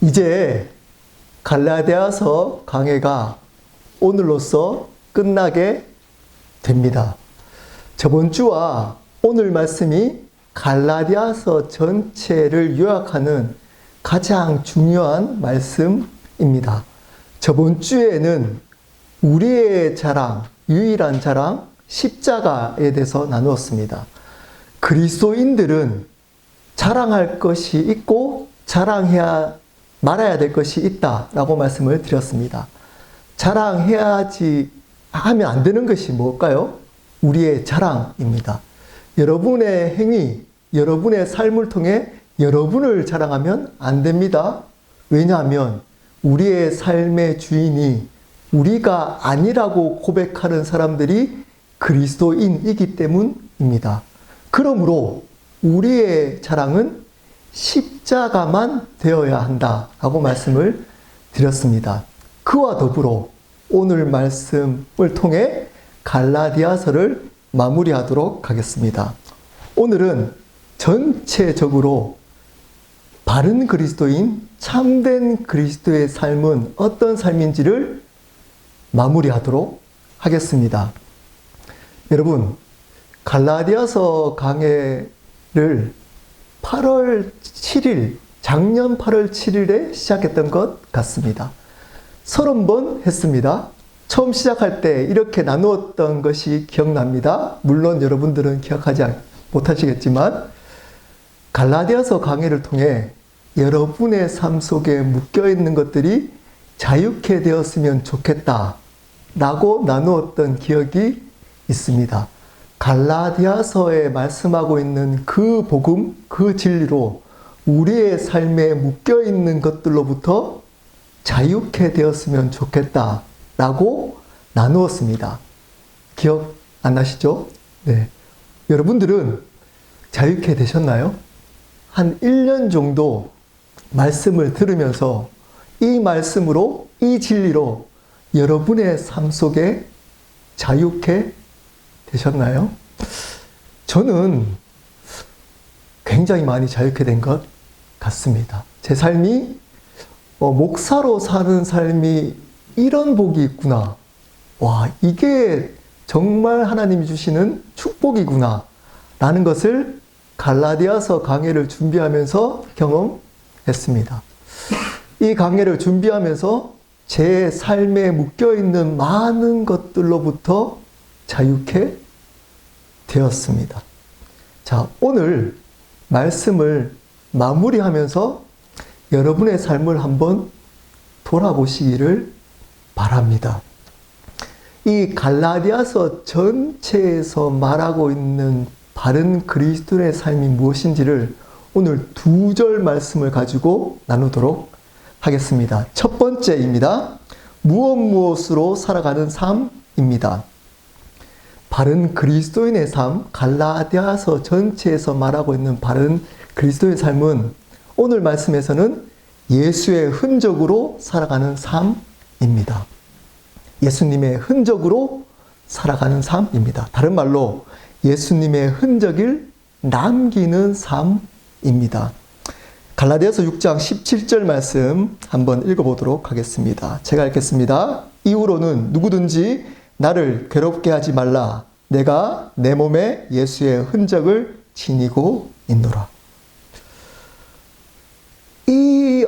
이제 갈라디아서 강해가 오늘로써 끝나게 됩니다. 저번 주와 오늘 말씀이 갈라디아서 전체를 요약하는 가장 중요한 말씀입니다. 저번 주에는 우리의 자랑, 유일한 자랑, 십자가에 대해서 나누었습니다. 그리스도인들은 자랑할 것이 있고 자랑해야 말아야 될 것이 있다라고 말씀을 드렸습니다. 자랑해야지 하면 안 되는 것이 뭘까요? 우리의 자랑입니다. 여러분의 행위, 여러분의 삶을 통해 여러분을 자랑하면 안 됩니다. 왜냐하면 우리의 삶의 주인이 우리가 아니라고 고백하는 사람들이 그리스도인이기 때문입니다. 그러므로 우리의 자랑은 십자가만 되어야 한다라고 말씀을 드렸습니다. 그와 더불어 오늘 말씀을 통해 갈라디아서를 마무리하도록 하겠습니다. 오늘은 전체적으로 바른 그리스도인, 참된 그리스도의 삶은 어떤 삶인지를 마무리하도록 하겠습니다. 여러분, 갈라디아서 강해를 8월 7일, 작년 8월 7일에 시작했던 것 같습니다. 30번 했습니다. 처음 시작할 때 이렇게 나누었던 것이 기억납니다. 물론 여러분들은 기억하지 못하시겠지만 갈라디아서 강해를 통해 여러분의 삶 속에 묶여있는 것들이 자유케 되었으면 좋겠다라고 나누었던 기억이 있습니다. 갈라디아서에 말씀하고 있는 그 복음, 그 진리로 우리의 삶에 묶여있는 것들로부터 자유케 되었으면 좋겠다라고 나누었습니다. 기억 안 나시죠? 네. 여러분들은 자유케 되셨나요? 한 1년 정도 말씀을 들으면서 이 말씀으로, 이 진리로 여러분의 삶 속에 자유케 되셨나요? 저는 굉장히 많이 자유케 된 것 같습니다. 제 삶이 목사로 사는 삶이 이런 복이 있구나. 와, 이게 정말 하나님이 주시는 축복이구나. 라는 것을 갈라디아서 강해를 준비하면서 경험했습니다. 이 강해를 준비하면서 제 삶에 묶여있는 많은 것들로부터 자유케 되었습니다. 자, 오늘 말씀을 마무리하면서 여러분의 삶을 한번 돌아보시기를 바랍니다. 이 갈라디아서 전체에서 말하고 있는 바른 그리스도인의 삶이 무엇인지를 오늘 2절 말씀을 가지고 나누도록 하겠습니다. 첫 번째입니다. 무엇으로 살아가는 삶입니다. 바른 그리스도인의 삶, 갈라디아서 전체에서 말하고 있는 바른 그리스도의 삶은 오늘 말씀에서는 예수의 흔적으로 살아가는 삶입니다. 예수님의 흔적으로 살아가는 삶입니다. 다른 말로 예수님의 흔적을 남기는 삶입니다. 갈라디아서 6장 17절 말씀 한번 읽어보도록 하겠습니다. 제가 읽겠습니다. 이후로는 누구든지 나를 괴롭게 하지 말라. 내가 내 몸에 예수의 흔적을 지니고 있노라. 이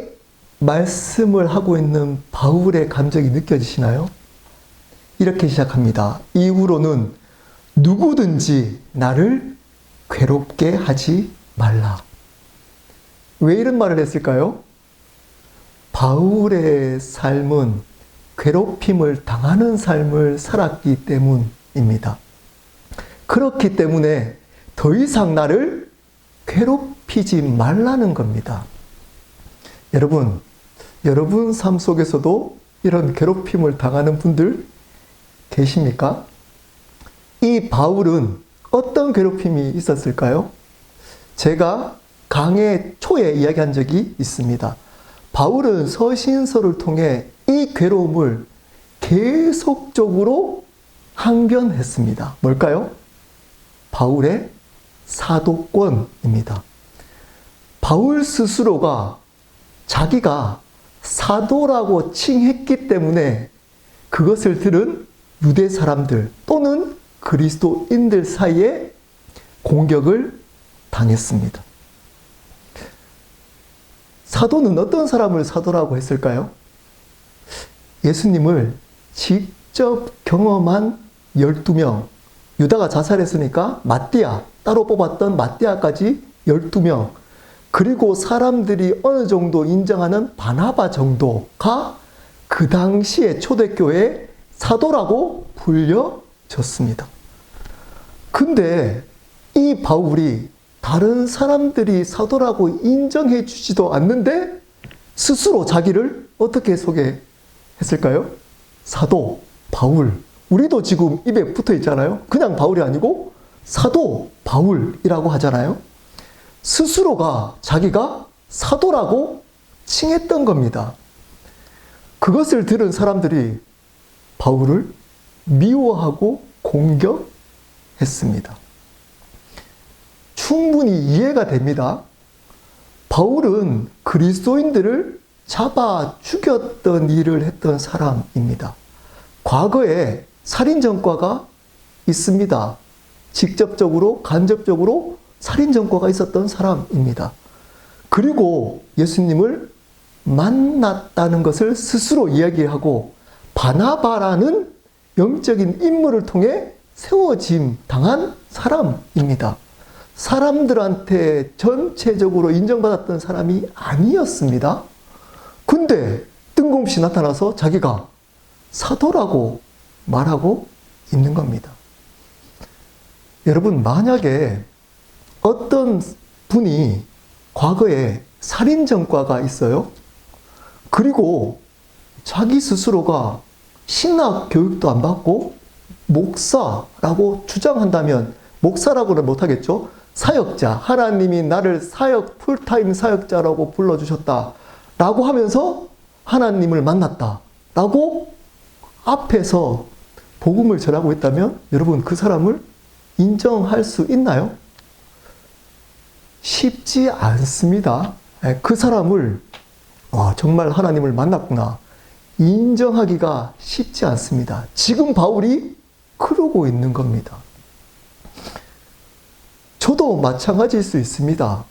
말씀을 하고 있는 바울의 감정이 느껴지시나요? 이렇게 시작합니다. 이후로는 누구든지 나를 괴롭게 하지 말라. 왜 이런 말을 했을까요? 바울의 삶은 괴롭힘을 당하는 삶을 살았기 때문입니다. 그렇기 때문에 더 이상 나를 괴롭히지 말라는 겁니다. 여러분 삶 속에서도 이런 괴롭힘을 당하는 분들 계십니까? 이 바울은 어떤 괴롭힘이 있었을까요? 제가 강해 초에 이야기한 적이 있습니다. 바울은 서신서를 통해 이 괴로움을 계속적으로 항변했습니다. 뭘까요? 바울의 사도권입니다. 바울 스스로가 자기가 사도라고 칭했기 때문에 그것을 들은 유대 사람들 또는 그리스도인들 사이에 공격을 당했습니다. 사도는 어떤 사람을 사도라고 했을까요? 예수님을 직접 경험한 12명, 유다가 자살했으니까 마띠아, 따로 뽑았던 마띠아까지 12명, 그리고 사람들이 어느 정도 인정하는 바나바 정도가 그 당시에 초대교회의 사도라고 불려졌습니다. 근데 이 바울이 다른 사람들이 사도라고 인정해 주지도 않는데 스스로 자기를 어떻게 소개했을까요? 사도, 바울. 우리도 지금 입에 붙어 있잖아요. 그냥 바울이 아니고 사도, 바울이라고 하잖아요. 스스로가 자기가 사도라고 칭했던 겁니다. 그것을 들은 사람들이 바울을 미워하고 공격했습니다. 충분히 이해가 됩니다. 바울은 그리스도인들을 잡아 죽였던 일을 했던 사람입니다. 과거에 살인 전과가 있습니다. 직접적으로, 간접적으로 살인 전과가 있었던 사람입니다. 그리고 예수님을 만났다는 것을 스스로 이야기하고 바나바라는 영적인 인물을 통해 세워짐 당한 사람입니다. 사람들한테 전체적으로 인정받았던 사람이 아니었습니다. 근데 뜬금없이 나타나서 자기가 사도라고 말하고 있는 겁니다. 여러분, 만약에 어떤 분이 과거에 살인 전과가 있어요. 그리고 자기 스스로가 신학 교육도 안 받고 목사라고 주장한다면, 목사라고는 못하겠죠. 사역자, 하나님이 나를 풀타임 사역자라고 불러주셨다라고 하면서 하나님을 만났다라고 앞에서 복음을 전하고 있다면 여러분, 그 사람을 인정할 수 있나요? 쉽지 않습니다. 그 사람을 정말 하나님을 만났구나 인정하기가 쉽지 않습니다. 지금 바울이 그러고 있는 겁니다. 저도 마찬가지일 수 있습니다.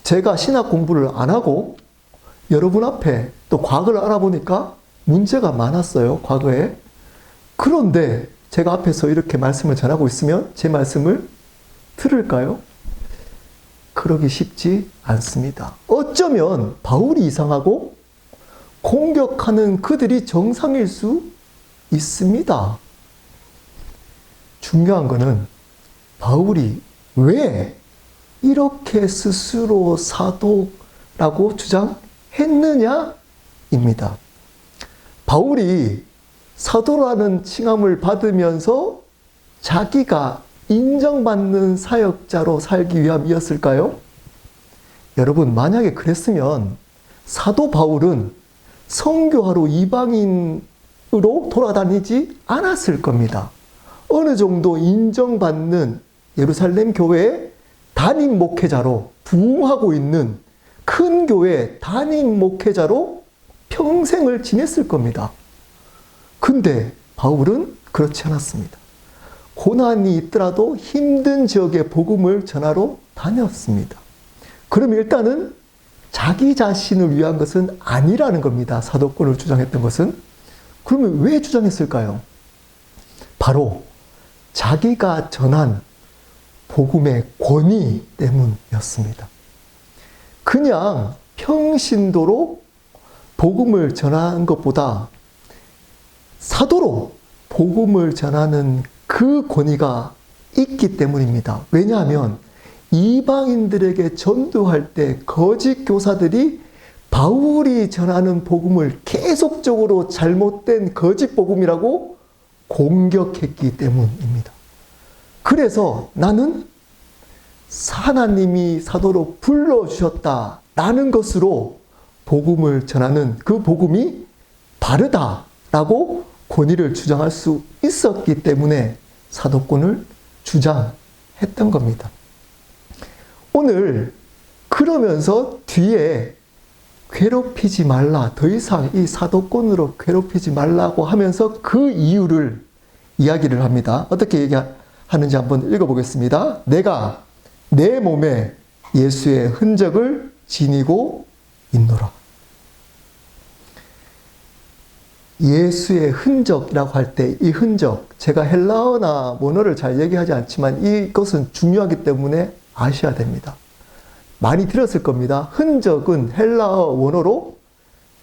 제가 신학 공부를 안 하고 여러분 앞에 또 과거를 알아보니까 문제가 많았어요, 과거에. 그런데 제가 앞에서 이렇게 말씀을 전하고 있으면 제 말씀을 들을까요? 그러기 쉽지 않습니다. 어쩌면 바울이 이상하고 공격하는 그들이 정상일 수 있습니다. 중요한 거는 바울이 왜 이렇게 스스로 사도라고 주장했느냐입니다. 바울이 사도라는 칭함을 받으면서 자기가 인정받는 사역자로 살기 위함이었을까요? 여러분, 만약에 그랬으면 사도 바울은 선교하러 이방인으로 돌아다니지 않았을 겁니다. 어느 정도 인정받는 예루살렘 교회의 담임 목회자로 부흥하고 있는 큰 교회 담임 목회자로 평생을 지냈을 겁니다. 근데 바울은 그렇지 않았습니다. 고난이 있더라도 힘든 지역에 복음을 전하러 다녔습니다. 그럼 일단은 자기 자신을 위한 것은 아니라는 겁니다. 사도권을 주장했던 것은. 그러면 왜 주장했을까요? 바로 자기가 전한 복음의 권위 때문이었습니다. 그냥 평신도로 복음을 전하는 것보다 사도로 복음을 전하는 그 권위가 있기 때문입니다. 왜냐하면 이방인들에게 전도할 때 거짓 교사들이 바울이 전하는 복음을 계속적으로 잘못된 거짓 복음이라고 공격했기 때문입니다. 그래서 나는 하나님이 사도로 불러주셨다라는 것으로 복음을 전하는 그 복음이 바르다라고 권위를 주장할 수 있었기 때문에 사도권을 주장했던 겁니다. 오늘 그러면서 뒤에 괴롭히지 말라. 더 이상 이 사도꾼으로 괴롭히지 말라고 하면서 그 이유를 이야기를 합니다. 어떻게 얘기하는지 한번 읽어보겠습니다. 내가 내 몸에 예수의 흔적을 지니고 있노라. 예수의 흔적이라고 할 때 이 흔적, 제가 헬라어나 원어를 잘 얘기하지 않지만 이것은 중요하기 때문에 아셔야 됩니다. 많이 들었을 겁니다. 흔적은 헬라어 원어로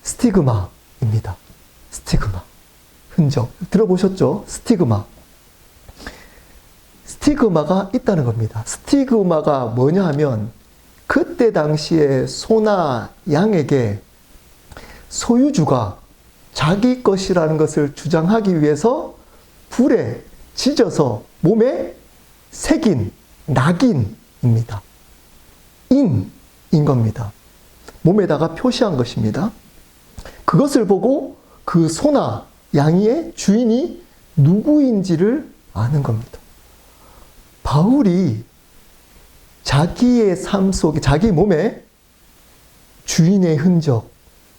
스티그마입니다. 스티그마. 흔적. 들어보셨죠? 스티그마. 스티그마가 있다는 겁니다. 스티그마가 뭐냐 하면 그때 당시에 소나 양에게 소유주가 자기 것이라는 것을 주장하기 위해서 불에 지져서 몸에 새긴 낙인입니다. 인인 겁니다. 몸에다가 표시한 것입니다. 그것을 보고 그 소나 양의 주인이 누구인지를 아는 겁니다. 바울이 자기의 삶 속에, 자기 몸에 주인의 흔적이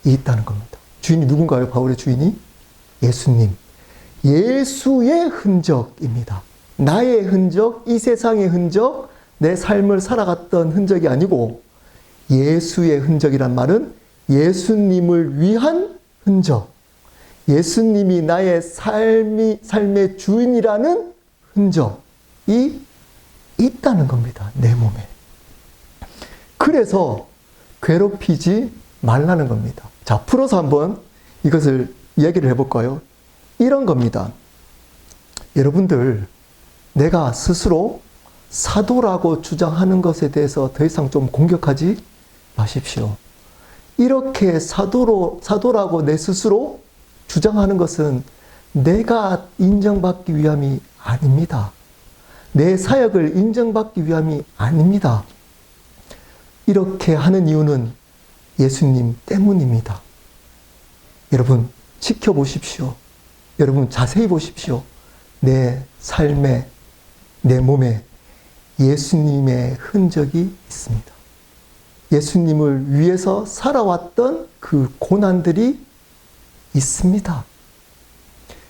있다는 겁니다. 주인이 누군가요? 바울의 주인이? 예수님. 예수의 흔적입니다. 나의 흔적, 이 세상의 흔적, 내 삶을 살아갔던 흔적이 아니고 예수의 흔적이란 말은 예수님을 위한 흔적. 예수님이 나의 삶의 주인이라는 흔적이 있다는 겁니다. 내 몸에. 그래서 괴롭히지 말라는 겁니다. 자, 풀어서 한번 이것을 이야기를 해볼까요? 이런 겁니다. 여러분들, 내가 스스로 사도라고 주장하는 것에 대해서 더 이상 좀 공격하지 마십시오. 이렇게 사도라고 내 스스로 주장하는 것은 내가 인정받기 위함이 아닙니다. 내 사역을 인정받기 위함이 아닙니다. 이렇게 하는 이유는 예수님 때문입니다. 여러분, 지켜보십시오. 여러분, 자세히 보십시오. 내 삶에, 내 몸에 예수님의 흔적이 있습니다. 예수님을 위해서 살아왔던 그 고난들이 있습니다.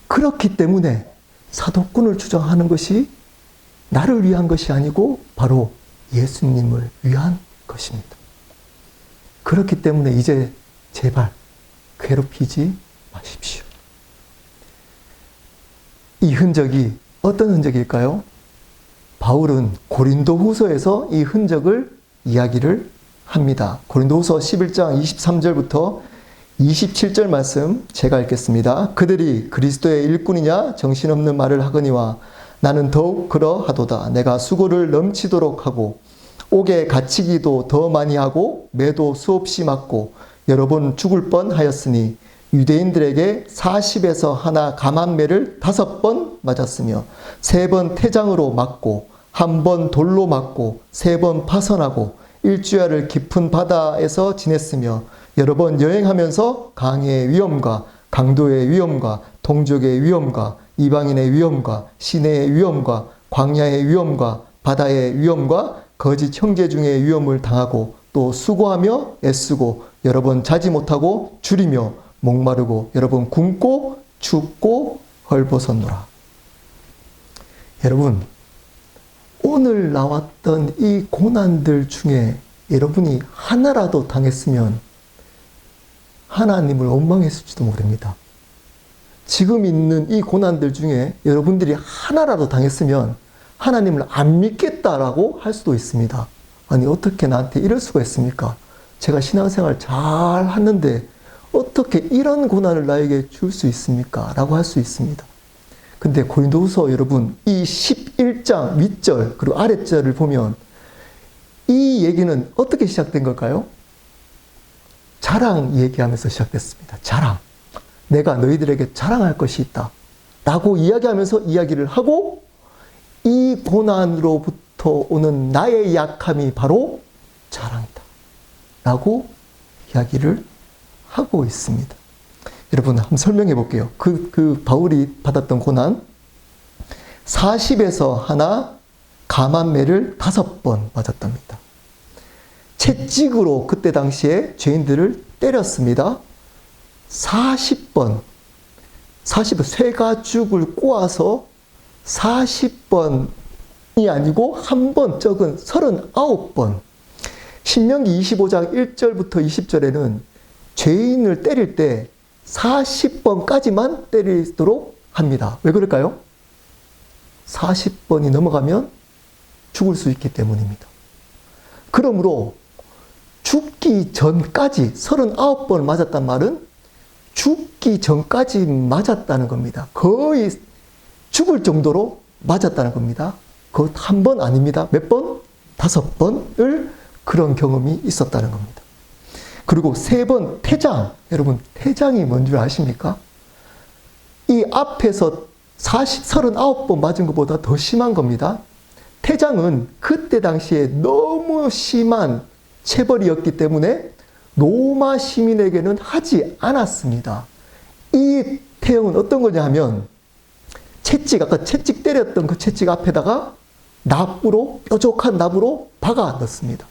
그렇기 때문에 사도꾼을 주장하는 것이 나를 위한 것이 아니고 바로 예수님을 위한 것입니다. 그렇기 때문에 이제 제발 괴롭히지 마십시오. 이 흔적이 어떤 흔적일까요? 바울은 고린도후서에서 이 흔적을 이야기를 합니다. 고린도후서 11장 23절부터 27절 말씀 제가 읽겠습니다. 그들이 그리스도의 일꾼이냐 정신없는 말을 하거니와 나는 더욱 그러하도다. 내가 수고를 넘치도록 하고 옥에 갇히기도 더 많이 하고 매도 수없이 맞고 여러 번 죽을 뻔하였으니 유대인들에게 40에서 하나 감한매를 5번 맞았으며 3번 태장으로 맞고 1번 돌로 맞고 3번 파선하고 일주야를 깊은 바다에서 지냈으며 여러 번 여행하면서 강의 위험과 강도의 위험과 동족의 위험과 이방인의 위험과 시내의 위험과 광야의 위험과 바다의 위험과 거짓 형제 중의 위험을 당하고 또 수고하며 애쓰고 여러 번 자지 못하고 줄이며 목마르고 여러 번 굶고 춥고 헐벗었노라. 여러분, 오늘 나왔던 이 고난들 중에 여러분이 하나라도 당했으면 하나님을 원망했을지도 모릅니다. 지금 있는 이 고난들 중에 여러분들이 하나라도 당했으면 하나님을 안 믿겠다라고 할 수도 있습니다. 아니, 어떻게 나한테 이럴 수가 있습니까? 제가 신앙생활 잘 하는데 어떻게 이런 고난을 나에게 줄 수 있습니까? 라고 할 수 있습니다. 근데 고린도후서 여러분, 이 11장 윗절 그리고 아랫절을 보면 이 얘기는 어떻게 시작된 걸까요? 자랑 얘기하면서 시작됐습니다. 자랑. 내가 너희들에게 자랑할 것이 있다. 라고 이야기하면서 이야기를 하고 이 고난으로부터 오는 나의 약함이 바로 자랑이다. 라고 이야기를 하고 있습니다. 여러분, 한번 설명해 볼게요. 그 바울이 받았던 고난, 40에서 하나 감한매를 5번 맞았답니다. 채찍으로 그때 당시에 죄인들을 때렸습니다. 40번, 쇠가죽을 꼬아서 40번이 아니고 한 번 적은 39번. 신명기 25장 1절부터 20절에는 죄인을 때릴 때 40번까지만 때리도록 합니다. 왜 그럴까요? 40번이 넘어가면 죽을 수 있기 때문입니다. 그러므로 죽기 전까지 39번 맞았단 말은 죽기 전까지 맞았다는 겁니다. 거의 죽을 정도로 맞았다는 겁니다. 그것 한 번 아닙니다. 몇 번? 5번을 그런 경험이 있었다는 겁니다. 그리고 3번 태장. 여러분, 태장이 뭔지 아십니까? 이 앞에서 39번 맞은 것보다 더 심한 겁니다. 태장은 그때 당시에 너무 심한 체벌이었기 때문에 로마 시민에게는 하지 않았습니다. 이 태형은 어떤 거냐 하면 아까 채찍 때렸던 그 채찍 앞에다가 납으로, 뾰족한 납으로 박아 넣습니다.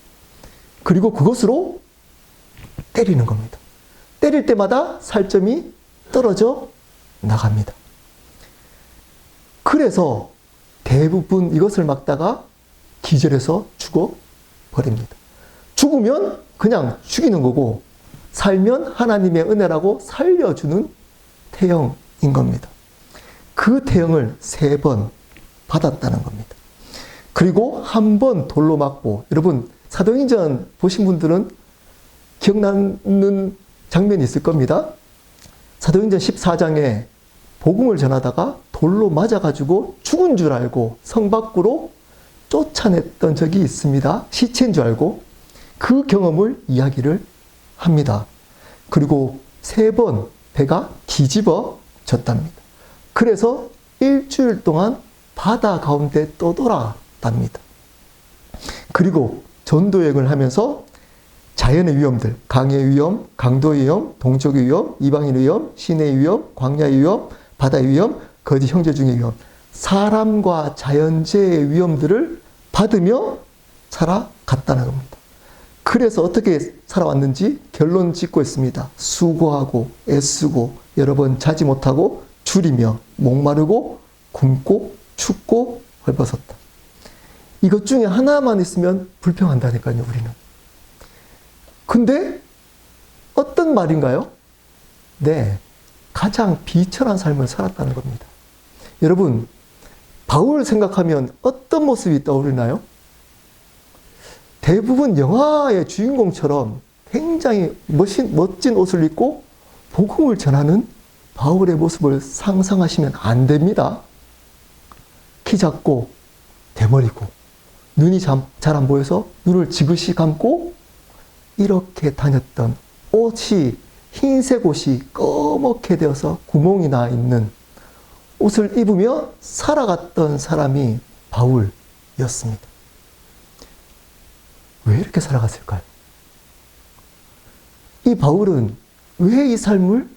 그리고 그것으로 때리는 겁니다. 때릴 때마다 살점이 떨어져 나갑니다. 그래서 대부분 이것을 막다가 기절해서 죽어버립니다. 죽으면 그냥 죽이는 거고 살면 하나님의 은혜라고 살려주는 태형인 겁니다. 그 태형을 3번 받았다는 겁니다. 그리고 한 번 돌로 맞고, 여러분 사도행전 보신 분들은 기억나는 장면이 있을 겁니다. 사도행전 14장에 복음을 전하다가 돌로 맞아가지고 죽은 줄 알고 성 밖으로 쫓아냈던 적이 있습니다. 시체인 줄 알고. 그 경험을 이야기를 합니다. 그리고 3번 배가 뒤집어졌답니다. 그래서 일주일 동안 바다 가운데 떠돌았답니다. 그리고 전도여행을 하면서 자연의 위험들, 강의 위험, 강도의 위험, 동족의 위험, 이방인의 위험, 시내의 위험, 광야의 위험, 바다의 위험, 거짓 형제 중의 위험, 사람과 자연재해의 위험들을 받으며 살아갔다는 겁니다. 그래서 어떻게 살아왔는지 결론 짓고 있습니다. 수고하고 애쓰고 여러 번 자지 못하고 줄이며 목마르고 굶고 춥고 헐벗었다. 이것 중에 하나만 있으면 불평한다니까요, 우리는. 근데 어떤 말인가요? 네, 가장 비천한 삶을 살았다는 겁니다. 여러분, 바울 생각하면 어떤 모습이 떠오르나요? 대부분 영화의 주인공처럼 굉장히 멋진 옷을 입고 복음을 전하는 바울의 모습을 상상하시면 안 됩니다. 키 작고 대머리고 눈이 잘 안 보여서 눈을 지그시 감고 이렇게 다녔던, 옷이 흰색 옷이 꺼멓게 되어서 구멍이 나 있는 옷을 입으며 살아갔던 사람이 바울이었습니다. 왜 이렇게 살아갔을까요? 이 바울은 왜 이 삶을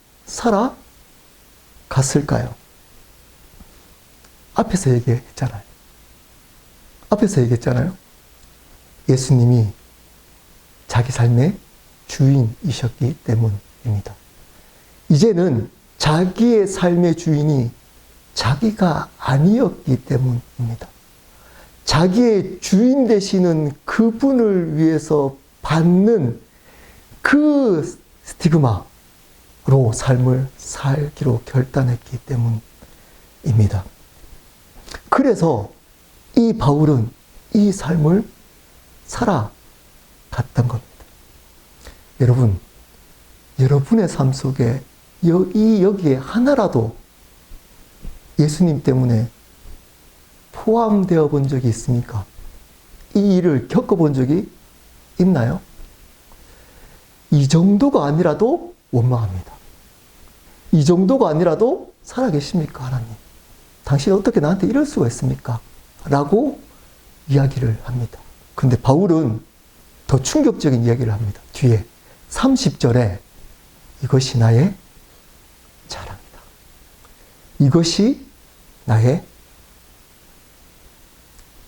살아갔을까요? 앞에서 얘기했잖아요. 예수님이 자기 삶의 주인이셨기 때문입니다. 이제는 자기의 삶의 주인이 자기가 아니었기 때문입니다. 자기의 주인 되시는 그분을 위해서 받는 그 스티그마로 삶을 살기로 결단했기 때문입니다. 그래서 이 바울은 이 삶을 살아갔던 겁니다. 여러분, 여러분의 삶 속에 여기에 하나라도 예수님 때문에 포함되어 본 적이 있습니까? 이 일을 겪어본 적이 있나요? 이 정도가 아니라도 원망합니다. 이 정도가 아니라도 살아계십니까, 하나님? 당신 어떻게 나한테 이럴 수가 있습니까? 라고 이야기를 합니다. 근데 바울은 더 충격적인 이야기를 합니다. 뒤에 30절에 이것이 나의 자랑이다. 이것이 나의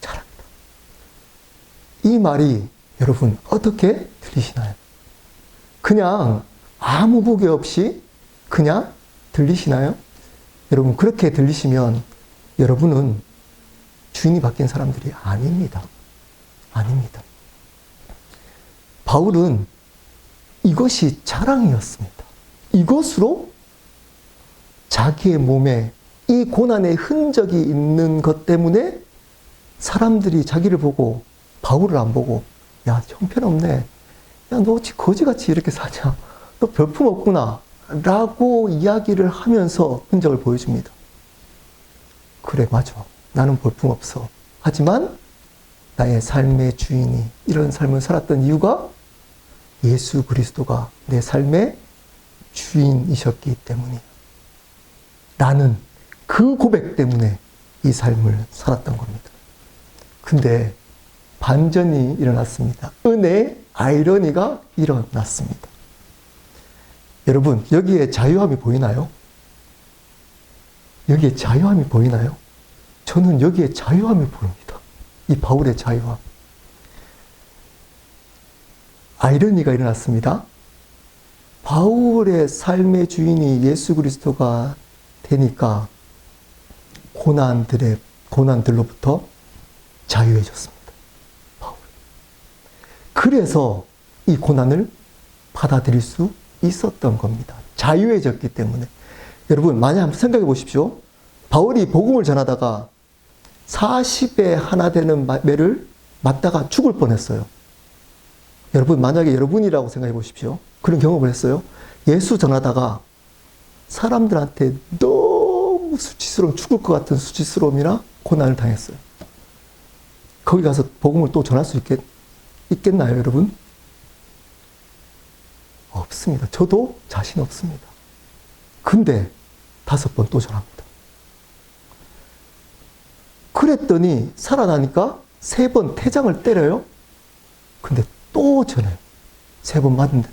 자랑이다. 이 말이 여러분 어떻게 들리시나요? 그냥 아무 무게 없이 그냥 들리시나요? 여러분, 그렇게 들리시면 여러분은 주인이 바뀐 사람들이 아닙니다. 아닙니다. 바울은 이것이 자랑이었습니다. 이것으로 자기의 몸에 이 고난의 흔적이 있는 것 때문에 사람들이 자기를 보고 바울을 안 보고 야, 형편없네. 야, 너 어찌 거지같이 이렇게 사냐. 너 별품 없구나. 라고 이야기를 하면서 흔적을 보여줍니다. 그래, 맞아. 나는 볼품 없어. 하지만 나의 삶의 주인이 이런 삶을 살았던 이유가 예수 그리스도가 내 삶의 주인이셨기 때문이야. 나는 그 고백 때문에 이 삶을 살았던 겁니다. 근데 반전이 일어났습니다. 은혜의 아이러니가 일어났습니다. 여러분, 여기에 자유함이 보이나요? 여기에 자유함이 보이나요? 저는 여기에 자유함이 보입니다. 이 바울의 자유함. 아이러니가 일어났습니다. 바울의 삶의 주인이 예수 그리스도가 되니까 고난들로부터 자유해졌습니다. 바울. 그래서 이 고난을 받아들일 수 있었던 겁니다. 자유해졌기 때문에. 여러분, 만약 한번 생각해 보십시오. 바울이 복음을 전하다가 40에 하나 되는 매를 맞다가 죽을 뻔했어요. 여러분, 만약에 여러분이라고 생각해 보십시오. 그런 경험을 했어요. 예수 전하다가 사람들한테 너무 수치스러움, 죽을 것 같은 수치스러움이나 고난을 당했어요. 거기 가서 복음을 또 전할 수 있겠나요, 여러분? 없습니다. 저도 자신 없습니다. 근데 5번 또 전합니다. 그랬더니 살아나니까 3번 태장을 때려요. 근데 또 전해요. 3번 맞은데도.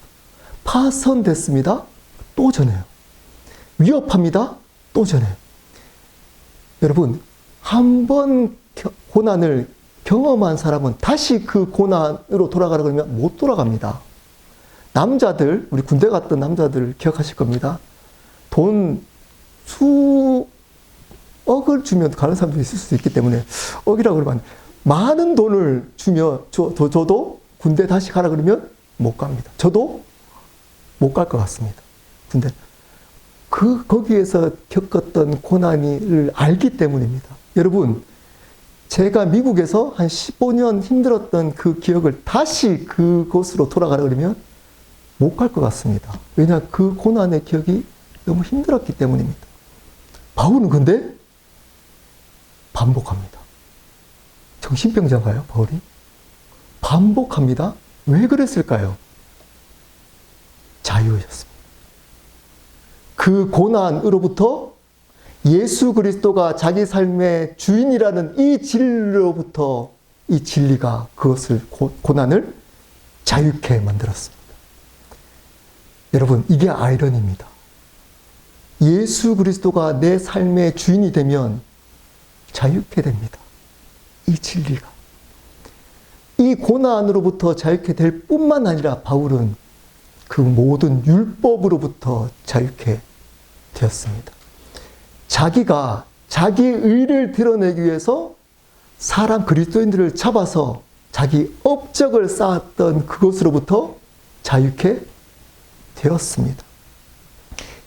파선됐습니다. 또 전해요. 위협합니다. 또 전해요. 여러분, 한 번 고난을 경험한 사람은 다시 그 고난으로 돌아가라 그러면 못 돌아갑니다. 남자들, 우리 군대 갔던 남자들 기억하실 겁니다. 돈 수억을 주면 가는 사람도 있을 수도 있기 때문에 억이라고 그러면 많은 돈을 주면 저도 군대 다시 가라 그러면 못 갑니다. 저도 못 갈 것 같습니다. 군대. 거기에서 겪었던 고난을 알기 때문입니다. 여러분, 제가 미국에서 한 15년 힘들었던 그 기억을 다시 그곳으로 돌아가라 그러면 못 갈 것 같습니다. 왜냐하면 그 고난의 기억이 너무 힘들었기 때문입니다. 바울은 근데 반복합니다. 정신병자인가요, 바울이? 반복합니다. 왜 그랬을까요? 자유해졌습니다. 그 고난으로부터 예수 그리스도가 자기 삶의 주인이라는 이 진리로부터 이 진리가 그것을 고난을 자유케 만들었습니다. 여러분, 이게 아이러니입니다. 예수 그리스도가 내 삶의 주인이 되면 자유케 됩니다. 이 진리가. 이 고난으로부터 자유케 될 뿐만 아니라 바울은 그 모든 율법으로부터 자유케 되었습니다. 자기가 자기 의를 드러내기 위해서 사람 그리스도인들을 잡아서 자기 업적을 쌓았던 그것으로부터 자유케 되었습니다.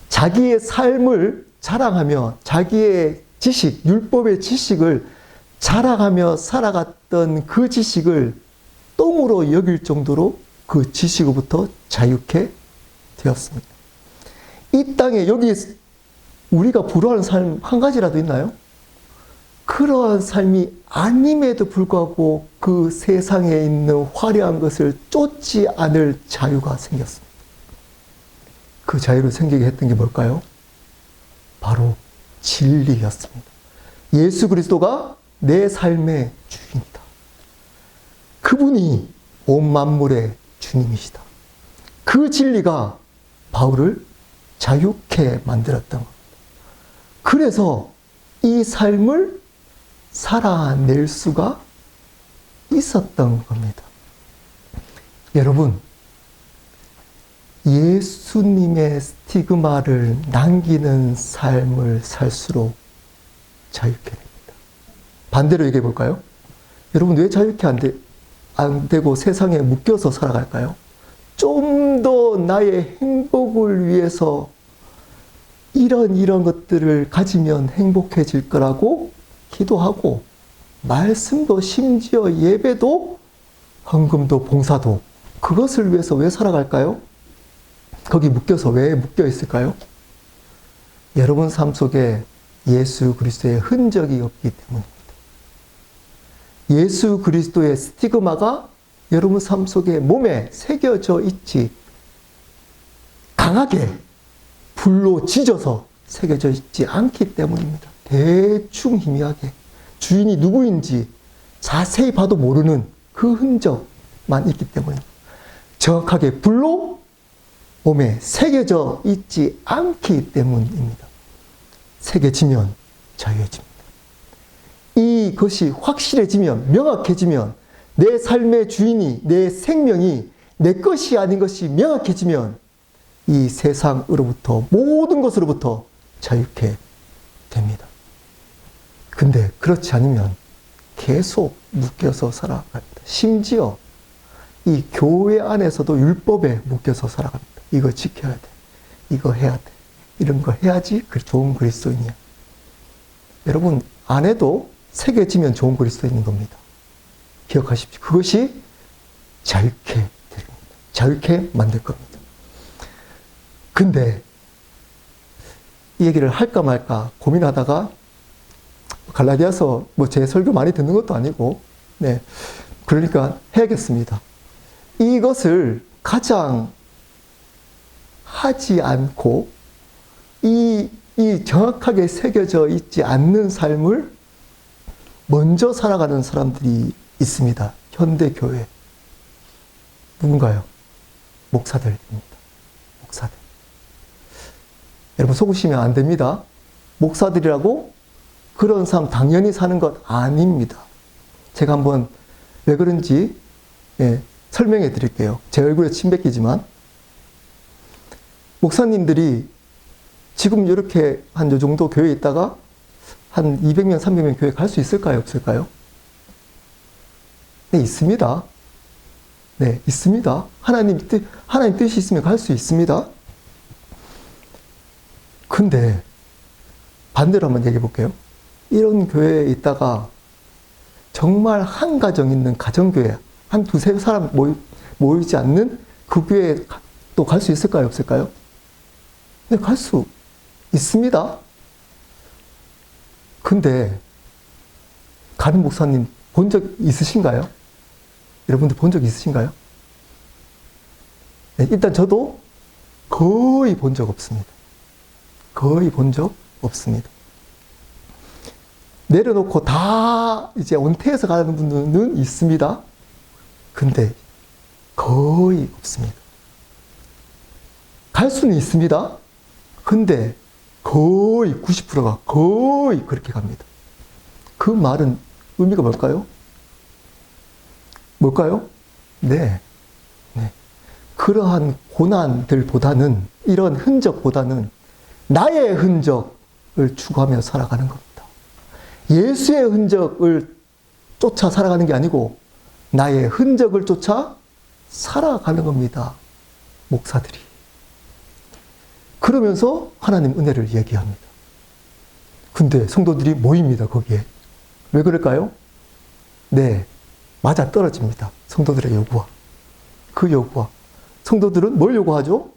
자기의 삶을 자랑하며 자기의 지식, 율법의 지식을 자랑하며 살아갔던 그 지식을 똥으로 여길 정도로 그 지식으로부터 자유케 되었습니다. 이 땅에 여기 우리가 부러워하는 삶 한 가지라도 있나요? 그러한 삶이 아님에도 불구하고 그 세상에 있는 화려한 것을 쫓지 않을 자유가 생겼습니다. 그 자유를 생기게 했던 게 뭘까요? 바로 진리였습니다. 예수 그리스도가 내 삶의 주인이다. 그분이 온 만물의 주님이시다. 그 진리가 바울을 자유케 만들었던 겁니다. 그래서 이 삶을 살아낼 수가 있었던 겁니다. 여러분, 예수님의 스티그마를 남기는 삶을 살수록 자유케 됩니다. 반대로 얘기해 볼까요? 여러분, 왜 자유케 안 되고 세상에 묶여서 살아갈까요? 좀 더 나의 행복을 위해서 이런 것들을 가지면 행복해질 거라고 기도하고, 말씀도 심지어 예배도 헌금도 봉사도 그것을 위해서 왜 살아갈까요? 거기 묶여서 왜 묶여 있을까요? 여러분 삶 속에 예수 그리스도의 흔적이 없기 때문입니다. 예수 그리스도의 스티그마가 여러분 삶 속에 몸에 새겨져 있지, 강하게 불로 지져서 새겨져 있지 않기 때문입니다. 대충 희미하게 주인이 누구인지 자세히 봐도 모르는 그 흔적만 있기 때문입니다. 정확하게 불로 몸에 새겨져 있지 않기 때문입니다. 새겨지면 자유해집니다. 이것이 확실해지면, 명확해지면, 내 삶의 주인이, 내 생명이 내 것이 아닌 것이 명확해지면 이 세상으로부터, 모든 것으로부터 자유케 됩니다. 근데 그렇지 않으면 계속 묶여서 살아갑니다. 심지어 이 교회 안에서도 율법에 묶여서 살아갑니다. 이거 지켜야 돼. 이거 해야 돼. 이런 거 해야지 좋은 그리스도인이야. 여러분, 안 해도 새겨지면 좋은 그리스도인인 겁니다. 기억하십시오. 그것이 자유케 됩니다. 자유케 만들 겁니다. 근데 이 얘기를 할까 말까 고민하다가, 갈라디아서 제 설교 많이 듣는 것도 아니고, 그러니까 해야겠습니다. 이것을 가장 하지 않고 이 정확하게 새겨져 있지 않는 삶을 먼저 살아가는 사람들이 있습니다. 현대 교회. 누군가요? 목사들입니다. 목사들. 여러분, 속으시면 안 됩니다. 목사들이라고 그런 삶 당연히 사는 것 아닙니다. 제가 한번 왜 그런지 설명해 드릴게요. 제 얼굴에 침 뱉기지만, 목사님들이 지금 이렇게 한 요 정도 교회에 있다가 한 200명, 300명 교회 갈 수 있을까요? 없을까요? 네, 있습니다. 네, 있습니다. 하나님 뜻이 있으면 갈 수 있습니다. 근데 반대로 한번 얘기해 볼게요. 이런 교회에 있다가 정말 한 가정 있는 가정교회, 한 두세 사람 모이지 않는 그 교회에 또 갈 수 있을까요? 없을까요? 네, 갈 수 있습니다. 근데 가는 목사님 본 적 있으신가요? 여러분들 본 적 있으신가요? 네, 일단 저도 거의 본 적 없습니다. 거의 본 적 없습니다. 내려놓고 다 이제 은퇴해서 가는 분들은 있습니다. 근데 거의 없습니다. 갈 수는 있습니다. 근데 거의 90%가 거의 그렇게 갑니다. 그 말은 의미가 뭘까요? 뭘까요? 네. 그러한 고난들보다는, 이런 흔적보다는 나의 흔적을 추구하며 살아가는 겁니다. 예수의 흔적을 쫓아 살아가는 게 아니고 나의 흔적을 쫓아 살아가는 겁니다. 목사들이. 그러면서 하나님 은혜를 얘기합니다. 근데 성도들이 모입니다, 거기에. 왜 그럴까요? 네, 맞아 떨어집니다. 성도들의 요구와. 그 요구와. 성도들은 뭘 요구하죠?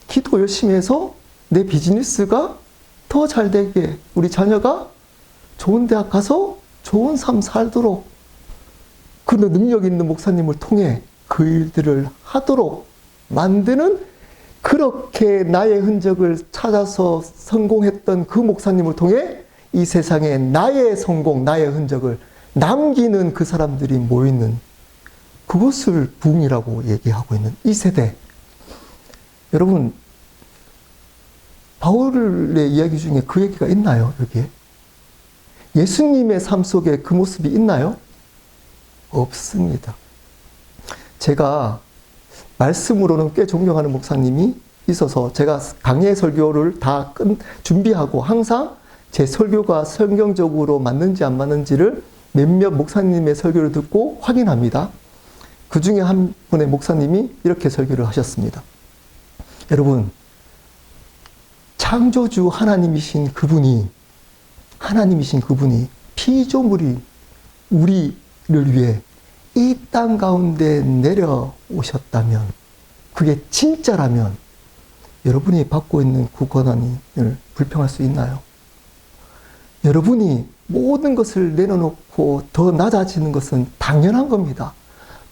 기도 열심히 해서 내 비즈니스가 더 잘 되게, 우리 자녀가 좋은 대학 가서 좋은 삶 살도록, 그 능력 있는 목사님을 통해 그 일들을 하도록 만드는, 그렇게 나의 흔적을 찾아서 성공했던 그 목사님을 통해 이 세상에 나의 성공, 나의 흔적을 남기는 그 사람들이 모이는, 그것을 부흥이라고 얘기하고 있는 이 세대. 여러분, 바울의 이야기 중에 그 얘기가 있나요? 여기에? 예수님의 삶 속에 그 모습이 있나요? 없습니다. 제가 말씀으로는 꽤 존경하는 목사님이 있어서 제가 강의 설교를 다 준비하고 항상 제 설교가 성경적으로 맞는지 안 맞는지를 몇몇 목사님의 설교를 듣고 확인합니다. 그 중에 한 분의 목사님이 이렇게 설교를 하셨습니다. 여러분, 창조주 하나님이신 그분이 피조물이 우리를 위해 이 땅 가운데 내려오셨다면, 그게 진짜라면 여러분이 받고 있는 그 권한을 불평할 수 있나요? 여러분이 모든 것을 내려놓고 더 낮아지는 것은 당연한 겁니다.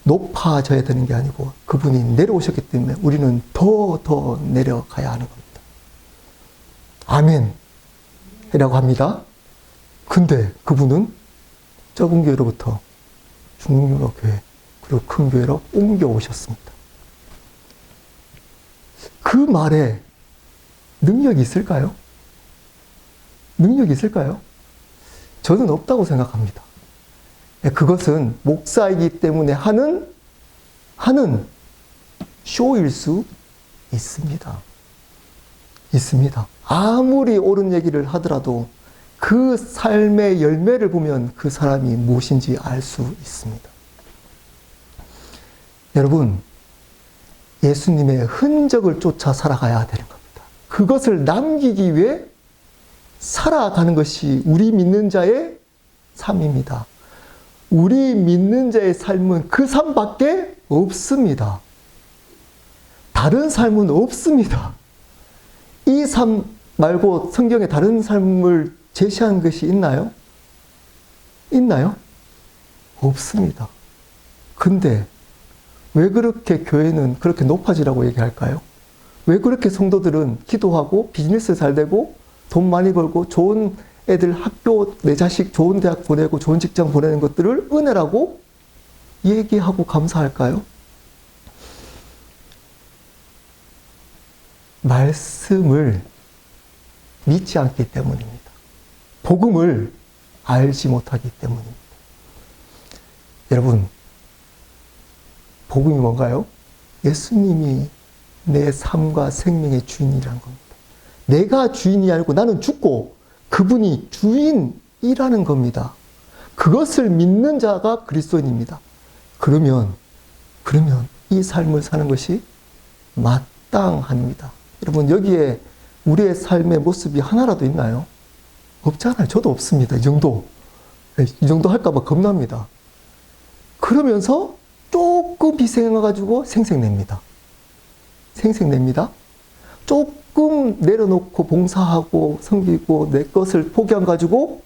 높아져야 되는 게 아니고 그분이 내려오셨기 때문에 우리는 더 내려가야 하는 겁니다. 아멘 이라고 합니다. 근데 그분은 적은 교회로부터 중흥교회 교회 그리고 큰 교회로 옮겨오셨습니다. 그 말에 능력이 있을까요? 능력이 있을까요? 저는 없다고 생각합니다. 그것은 목사이기 때문에 하는 쇼일 수 있습니다. 아무리 옳은 얘기를 하더라도 그 삶의 열매를 보면 그 사람이 무엇인지 알 수 있습니다. 여러분, 예수님의 흔적을 쫓아 살아가야 되는 겁니다. 그것을 남기기 위해 살아가는 것이 우리 믿는 자의 삶입니다. 우리 믿는 자의 삶은 그 삶밖에 없습니다. 다른 삶은 없습니다. 이 삶 말고 성경에 다른 삶을 제시한 것이 있나요? 있나요? 없습니다. 근데 왜 그렇게 교회는 그렇게 높아지라고 얘기할까요? 왜 그렇게 성도들은 기도하고 비즈니스 잘 되고 돈 많이 벌고 좋은 애들 학교, 내 자식 좋은 대학 보내고 좋은 직장 보내는 것들을 은혜라고 얘기하고 감사할까요? 말씀을 믿지 않기 때문입니다. 복음을 알지 못하기 때문입니다. 여러분, 복음이 뭔가요? 예수님이 내 삶과 생명의 주인이라는 겁니다. 내가 주인이 아니고 나는 죽고 그분이 주인이라는 겁니다. 그것을 믿는 자가 그리스도인입니다. 그러면 이 삶을 사는 것이 마땅합니다. 여러분, 여기에 우리의 삶의 모습이 하나라도 있나요? 없잖아요. 저도 없습니다. 이 정도 할까봐 겁납니다. 그러면서 조금 희생해가지고 생색냅니다. 조금 내려놓고 봉사하고 섬기고 내 것을 포기해가지고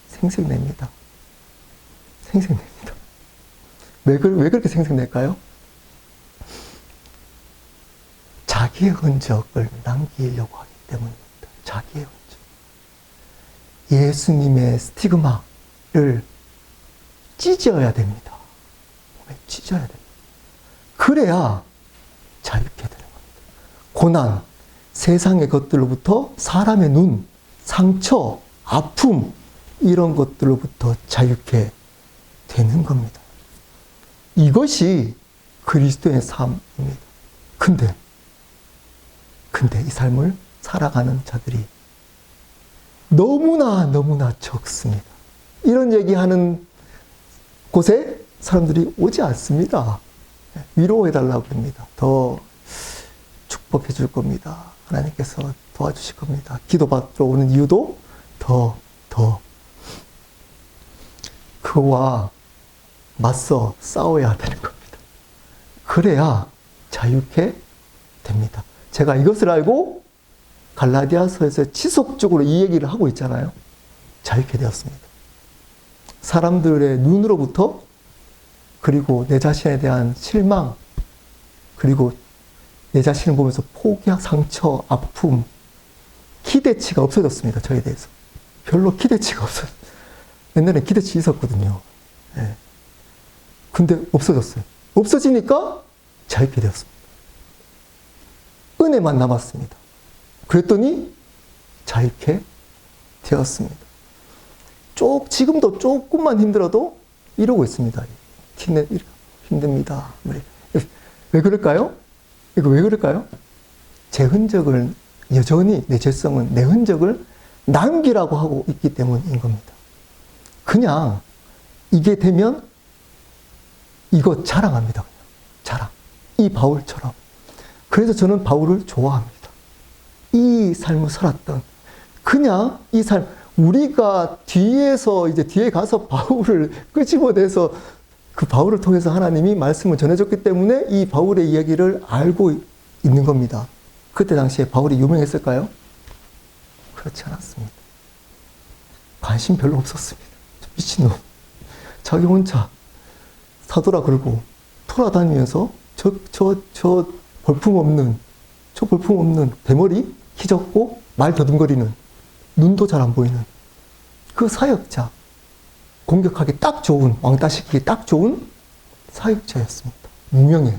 생색냅니다. 왜 그렇게 생색낼까요? 자기의 흔적을 남기려고 하기 때문입니다. 자기의 흔적. 예수님의 스티그마를 찢어야 됩니다. 찢어야 됩니다. 그래야 자유케 되는 겁니다. 고난, 세상의 것들로부터 사람의 눈, 상처, 아픔 이런 것들로부터 자유케 되는 겁니다. 이것이 그리스도의 삶입니다. 근데 이 삶을 살아가는 자들이 너무나 적습니다. 이런 얘기하는 곳에 사람들이 오지 않습니다. 위로해달라고 합니다. 더 축복해 줄 겁니다. 하나님께서 도와주실 겁니다. 기도받으러 오는 이유도 더 그와 맞서 싸워야 되는 겁니다. 그래야 자유케 됩니다. 제가 이것을 알고 갈라디아서에서 지속적으로 이 얘기를 하고 있잖아요. 자유케 되었습니다. 사람들의 눈으로부터, 그리고 내 자신에 대한 실망, 그리고 내 자신을 보면서 포기와 상처, 아픔, 기대치가 없어졌습니다. 저에 대해서. 별로 기대치가 없어요. 옛날에 기대치 있었거든요. 네. 근데 없어졌어요. 없어지니까 자유케 되었습니다. 은혜만 남았습니다. 그랬더니 자유케 되었습니다. 지금도 조금만 힘들어도 이러고 있습니다. 힘듭니다. 왜 그럴까요? 이거 왜 그럴까요? 제 흔적을 여전히 내 죄성은 내 흔적을 남기라고 하고 있기 때문인 겁니다. 그냥 이게 되면 이거 자랑합니다. 그냥. 자랑. 이 바울처럼. 그래서 저는 바울을 좋아합니다. 이 삶을 살았던 그냥 이 삶 우리가 뒤에서 이제 뒤에 가서 바울을 끄집어내서 그 바울을 통해서 하나님이 말씀을 전해줬기 때문에 이 바울의 이야기를 알고 있는 겁니다. 그때 당시에 바울이 유명했을까요? 그렇지 않았습니다. 관심 별로 없었습니다. 미친놈. 자기 혼자 사도라 그러고 돌아다니면서 저 볼품없는 대머리, 키 적고 말 더듬거리는 눈도 잘 안 보이는 그 사역자, 공격하기 딱 좋은, 왕따시키기 딱 좋은 사역자였습니다. 무명해.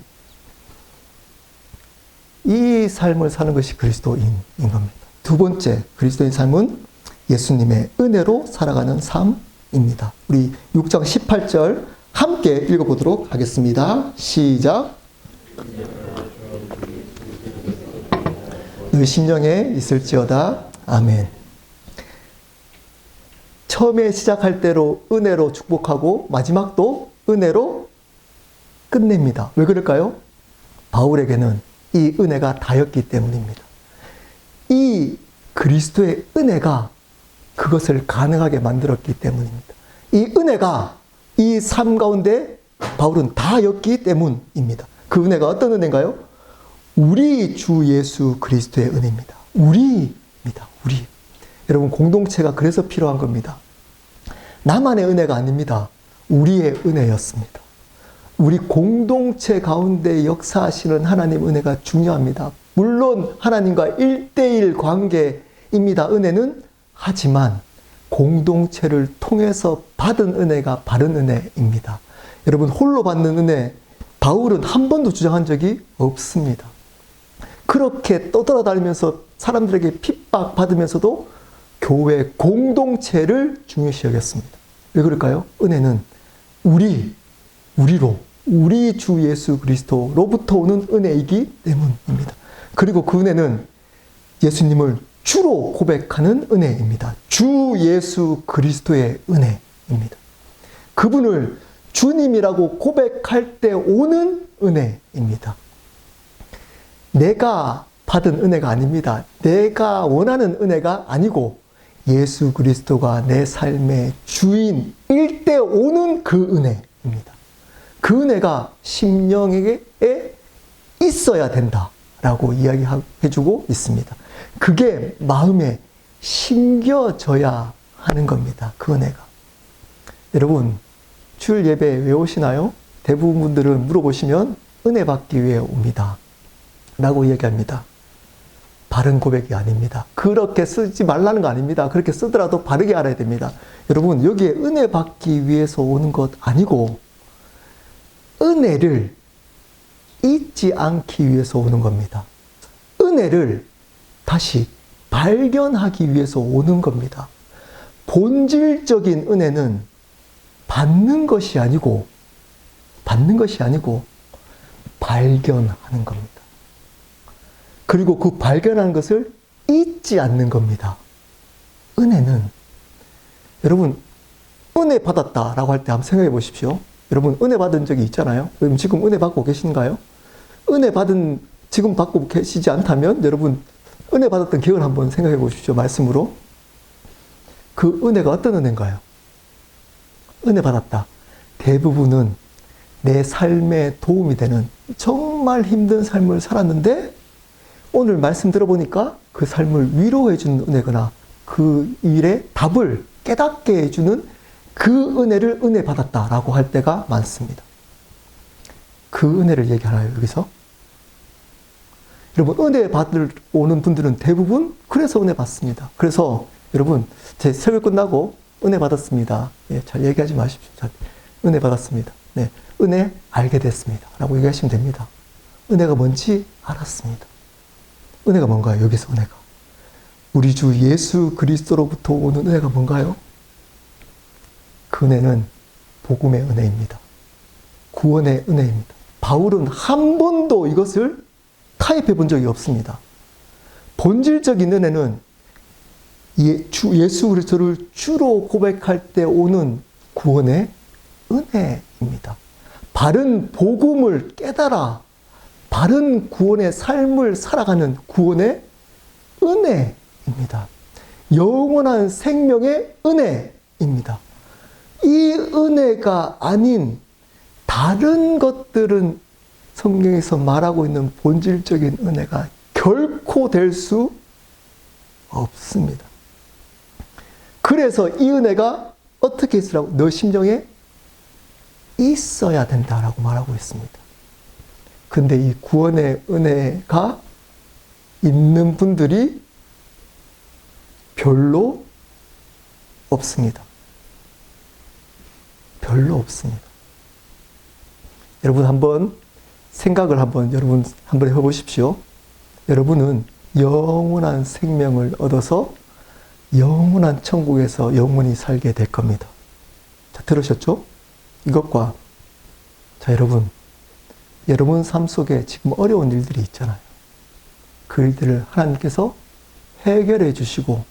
이 삶을 사는 것이 그리스도인인 겁니다. 두 번째, 그리스도인 삶은 예수님의 은혜로 살아가는 삶입니다. 우리 6장 18절 함께 읽어보도록 하겠습니다. 시작. 너희 심령에 있을지어다. 아멘. 처음에 시작할 때로 은혜로 축복하고 마지막도 은혜로 끝냅니다. 왜 그럴까요? 바울에게는 이 은혜가 다였기 때문입니다. 이 그리스도의 은혜가 그것을 가능하게 만들었기 때문입니다. 이 은혜가 이 삶 가운데 바울은 다였기 때문입니다. 그 은혜가 어떤 은혜인가요? 우리 주 예수 그리스도의 은혜입니다. 우리입니다. 우리. 여러분, 공동체가 그래서 필요한 겁니다. 나만의 은혜가 아닙니다. 우리의 은혜였습니다. 우리 공동체 가운데 역사하시는 하나님 은혜가 중요합니다. 물론 하나님과 1대1 관계입니다. 은혜는. 하지만 공동체를 통해서 받은 은혜가 바른 은혜입니다. 여러분, 홀로 받는 은혜, 바울은 한 번도 주장한 적이 없습니다. 그렇게 떠돌아다니면서 사람들에게 핍박받으면서도 교회 공동체를 중요시 여겼습니다. 왜 그럴까요? 은혜는 우리로, 우리 주 예수 그리스도로부터 오는 은혜이기 때문입니다. 그리고 그 은혜는 예수님을 주로 고백하는 은혜입니다. 주 예수 그리스도의 은혜입니다. 그분을 주님이라고 고백할 때 오는 은혜입니다. 내가 받은 은혜가 아닙니다. 내가 원하는 은혜가 아니고 예수 그리스도가 내 삶의 주인일 때 오는 그 은혜입니다. 그 은혜가 심령에게 있어야 된다라고 이야기해주고 있습니다. 그게 마음에 심겨져야 하는 겁니다. 그 은혜가. 여러분, 주일 예배 왜 오시나요? 대부분 분들은 물어보시면 은혜 받기 위해 옵니다. 라고 이야기합니다. 바른 고백이 아닙니다. 그렇게 쓰지 말라는 거 아닙니다. 그렇게 쓰더라도 바르게 알아야 됩니다. 여러분, 여기에 은혜 받기 위해서 오는 것 아니고 은혜를 잊지 않기 위해서 오는 겁니다. 은혜를 다시 발견하기 위해서 오는 겁니다. 본질적인 은혜는 받는 것이 아니고 발견하는 겁니다. 그리고 그 발견하는 것을 잊지 않는 겁니다. 은혜는, 여러분, 은혜 받았다라고 할 때 한번 생각해 보십시오. 여러분, 은혜 받은 적이 있잖아요. 여러분, 지금 은혜 받고 계신가요? 지금 받고 계시지 않다면, 여러분, 은혜 받았던 기억을 한번 생각해 보십시오. 말씀으로. 그 은혜가 어떤 은혜인가요? 은혜 받았다. 대부분은 내 삶에 도움이 되는 정말 힘든 삶을 살았는데, 오늘 말씀 들어보니까 그 삶을 위로해주는 은혜거나 그 일의 답을 깨닫게 해주는 그 은혜를 은혜 받았다라고 할 때가 많습니다. 그 은혜를 얘기하나요, 여기서? 여러분, 은혜 받을 오는 분들은 대부분 그래서 은혜 받습니다. 그래서 여러분, 제 설교 끝나고 은혜 받았습니다. 예, 잘 얘기하지 마십시오. 잘, 은혜 받았습니다. 네, 은혜 알게 됐습니다. 라고 얘기하시면 됩니다. 은혜가 뭔지 알았습니다. 은혜가 뭔가요? 여기서 은혜가. 우리 주 예수 그리스도로부터 오는 은혜가 뭔가요? 그 은혜는 복음의 은혜입니다. 구원의 은혜입니다. 바울은 한 번도 이것을 타협해 본 적이 없습니다. 본질적인 은혜는 예수 그리스도를 주로 고백할 때 오는 구원의 은혜입니다. 바른 복음을 깨달아 바른 구원의 삶을 살아가는 구원의 은혜입니다. 영원한 생명의 은혜입니다. 이 은혜가 아닌 다른 것들은 성경에서 말하고 있는 본질적인 은혜가 결코 될 수 없습니다. 그래서 이 은혜가 어떻게 있으라고? 너 심정에 있어야 된다라고 말하고 있습니다. 근데 이 구원의 은혜가 있는 분들이 별로 없습니다. 별로 없습니다. 여러분 한번 생각을 여러분 한번 해보십시오. 여러분은 영원한 생명을 얻어서 영원한 천국에서 영원히 살게 될 겁니다. 자, 들으셨죠? 이것과 자, 여러분 삶 속에 지금 어려운 일들이 있잖아요. 그 일들을 하나님께서 해결해 주시고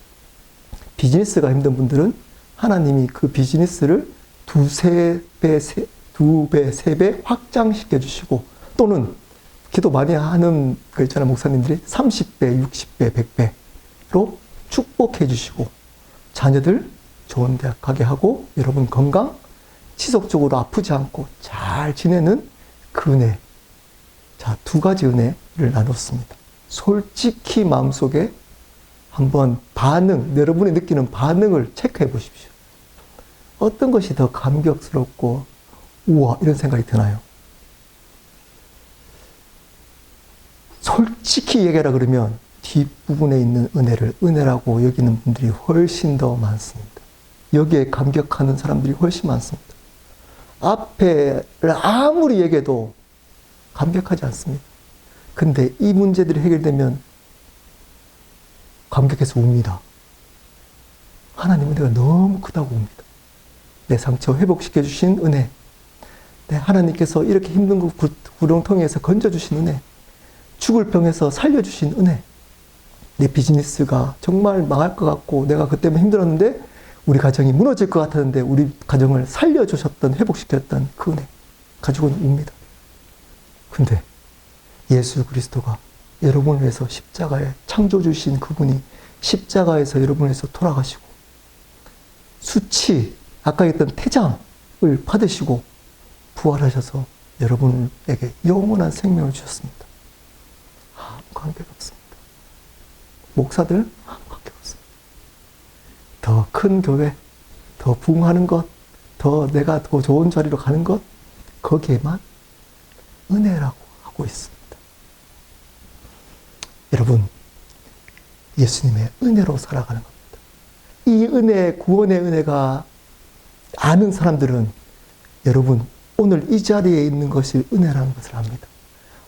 비즈니스가 힘든 분들은 하나님이 그 비즈니스를 두 배, 세 배 확장시켜 주시고 또는 기도 많이 하는 거 있잖아요. 목사님들이 30배, 60배, 100배로 축복해 주시고 자녀들 좋은 대학 가게 하고 여러분 건강 지속적으로 아프지 않고 잘 지내는 그 은혜. 자, 두 가지 은혜를 나눴습니다. 솔직히 마음속에 한번 여러분이 느끼는 반응을 체크해 보십시오. 어떤 것이 더 감격스럽고 우와 이런 생각이 드나요? 솔직히 얘기하라 그러면 뒷부분에 있는 은혜를 은혜라고 여기는 분들이 훨씬 더 많습니다. 여기에 감격하는 사람들이 훨씬 많습니다. 앞에를 아무리 얘기해도 감격하지 않습니다. 근데 이 문제들이 해결되면 감격해서 웁니다. 하나님 은혜가 너무 크다고 웁니다. 내 상처 회복시켜 주신 은혜, 하나님께서 이렇게 힘든 구렁텅이에서 건져주신 은혜, 죽을 병에서 살려주신 은혜, 내 비즈니스가 정말 망할 것 같고 내가 그 때문에 힘들었는데 우리 가정이 무너질 것 같았는데 우리 가정을 살려주셨던 회복시켰던 그 은혜 가지고는 웁니다. 근데 예수 그리스도가 여러분을 위해서 십자가에 창조주신 그분이 십자가에서 여러분을 위해서 돌아가시고 수치, 아까 했던 태장을 받으시고 부활하셔서 여러분에게 영원한 생명을 주셨습니다. 아무 관계가 없습니다. 목사들 아무 관계가 없습니다. 더 큰 교회, 더 부흥하는 것, 더 내가 더 좋은 자리로 가는 것, 거기에만 은혜라고 하고 있습니다. 여러분, 예수님의 은혜로 살아가는 겁니다. 이 은혜, 구원의 은혜가 아는 사람들은 여러분, 오늘 이 자리에 있는 것이 은혜라는 것을 압니다.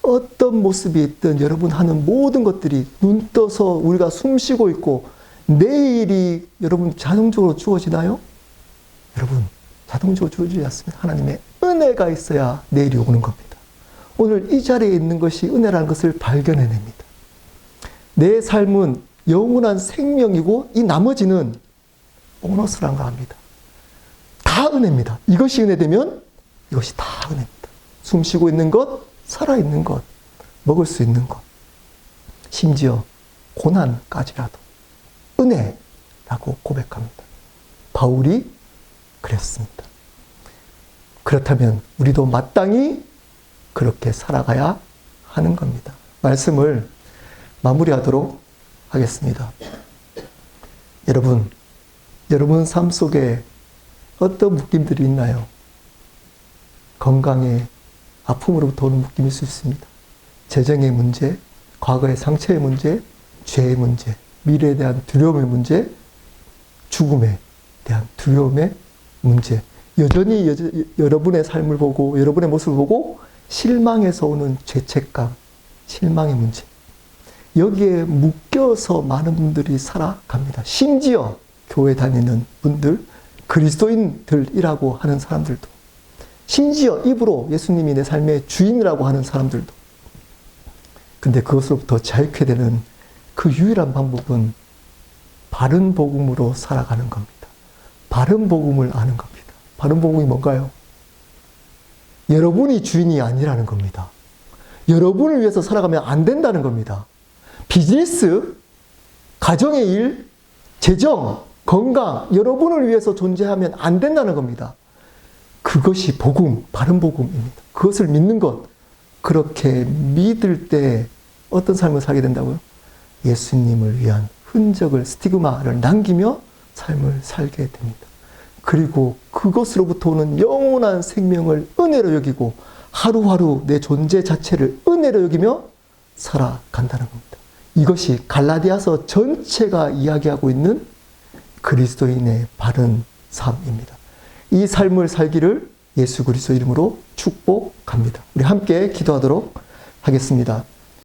어떤 모습이 있든 여러분 하는 모든 것들이 눈 떠서 우리가 숨 쉬고 있고 내일이 여러분 자동적으로 주어지나요? 여러분, 자동적으로 주어지지 않습니다. 하나님의 은혜가 있어야 내일이 오는 겁니다. 오늘 이 자리에 있는 것이 은혜라는 것을 발견해냅니다. 내 삶은 영원한 생명이고 이 나머지는 보너스란 거 압니다. 다 은혜입니다. 이것이 은혜되면 이것이 다 은혜입니다. 숨 쉬고 있는 것, 살아있는 것, 먹을 수 있는 것, 심지어 고난까지라도 은혜라고 고백합니다. 바울이 그랬습니다. 그렇다면 우리도 마땅히 그렇게 살아가야 하는 겁니다. 말씀을 마무리하도록 하겠습니다. 여러분 삶 속에 어떤 묶임들이 있나요? 건강에 아픔으로부터 오는 묶임일 수 있습니다. 재정의 문제, 과거의 상처의 문제, 죄의 문제, 미래에 대한 두려움의 문제, 죽음에 대한 두려움의 문제. 여전히 여러분의 삶을 보고 여러분의 모습을 보고 실망해서 오는 죄책감, 실망의 문제. 여기에 묶여서 많은 분들이 살아갑니다. 심지어 교회 다니는 분들, 그리스도인들이라고 하는 사람들도 심지어 입으로 예수님이 내 삶의 주인이라고 하는 사람들도. 근데 그것으로부터 자유케 되는 그 유일한 방법은 바른 복음으로 살아가는 겁니다. 바른 복음을 아는 겁니다. 바른 복음이 뭔가요? 여러분이 주인이 아니라는 겁니다. 여러분을 위해서 살아가면 안 된다는 겁니다. 비즈니스, 가정의 일, 재정, 건강, 여러분을 위해서 존재하면 안 된다는 겁니다. 그것이 복음, 바른 복음입니다. 그것을 믿는 것, 그렇게 믿을 때 어떤 삶을 살게 된다고요? 예수님을 위한 흔적을, 스티그마를 남기며 삶을 살게 됩니다. 그리고 그것으로부터 오는 영원한 생명을 은혜로 여기고 하루하루 내 존재 자체를 은혜로 여기며 살아간다는 겁니다. 이것이 갈라디아서 전체가 이야기하고 있는 그리스도인의 바른 삶입니다. 이 삶을 살기를 예수 그리스도 이름으로 축복합니다. 우리 함께 기도하도록 하겠습니다.